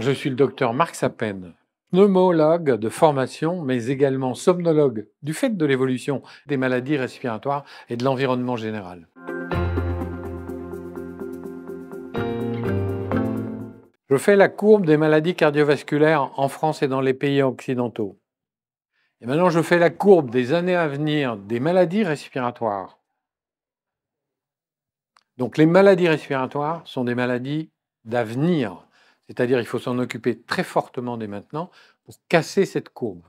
Je suis le docteur Marc Sapen, pneumologue de formation, mais également somnologue du fait de l'évolution des maladies respiratoires et de l'environnement général. Je fais la courbe des maladies cardiovasculaires en France et dans les pays occidentaux. Et maintenant, je fais la courbe des années à venir des maladies respiratoires. Donc, les maladies respiratoires sont des maladies d'avenir, c'est-à-dire il faut s'en occuper très fortement dès maintenant pour casser cette courbe.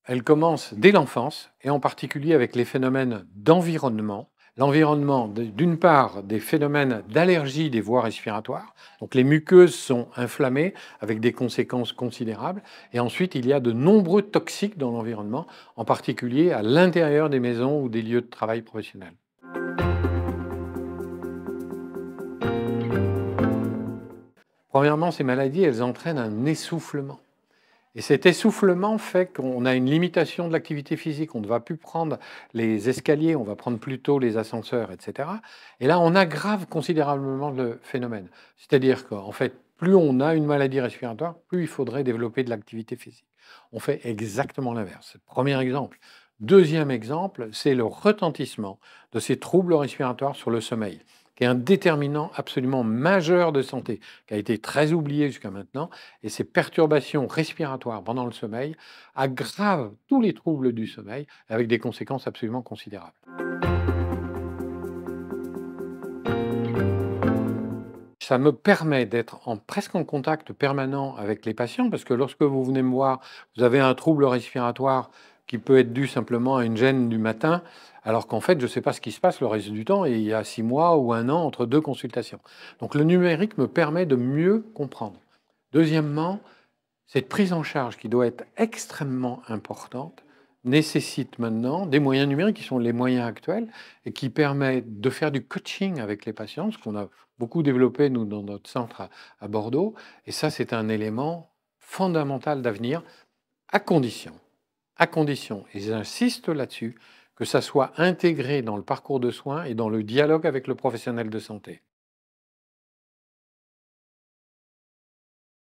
Elle commence dès l'enfance, et en particulier avec les phénomènes d'environnement. L'environnement, d'une part, des phénomènes d'allergie des voies respiratoires, donc les muqueuses sont inflammées avec des conséquences considérables, et ensuite il y a de nombreux toxiques dans l'environnement, en particulier à l'intérieur des maisons ou des lieux de travail professionnels. Premièrement, ces maladies, elles entraînent un essoufflement. Et cet essoufflement fait qu'on a une limitation de l'activité physique. On ne va plus prendre les escaliers, on va prendre plutôt les ascenseurs, etc. Et là, on aggrave considérablement le phénomène. C'est-à-dire qu'en fait, plus on a une maladie respiratoire, plus il faudrait développer de l'activité physique. On fait exactement l'inverse. Premier exemple. Deuxième exemple, c'est le retentissement de ces troubles respiratoires sur le sommeil, qui est un déterminant absolument majeur de santé, qui a été très oublié jusqu'à maintenant. Et ces perturbations respiratoires pendant le sommeil aggravent tous les troubles du sommeil avec des conséquences absolument considérables. Ça me permet d'être presque en contact permanent avec les patients parce que lorsque vous venez me voir, vous avez un trouble respiratoire qui peut être dû simplement à une gêne du matin, alors qu'en fait, je ne sais pas ce qui se passe le reste du temps et il y a 6 mois ou 1 an entre 2 consultations. Donc le numérique me permet de mieux comprendre. Deuxièmement, cette prise en charge qui doit être extrêmement importante nécessite maintenant des moyens numériques qui sont les moyens actuels et qui permettent de faire du coaching avec les patients, ce qu'on a beaucoup développé nous dans notre centre à Bordeaux. Et ça, c'est un élément fondamental d'avenir à condition, et j'insiste là-dessus, que ça soit intégré dans le parcours de soins et dans le dialogue avec le professionnel de santé.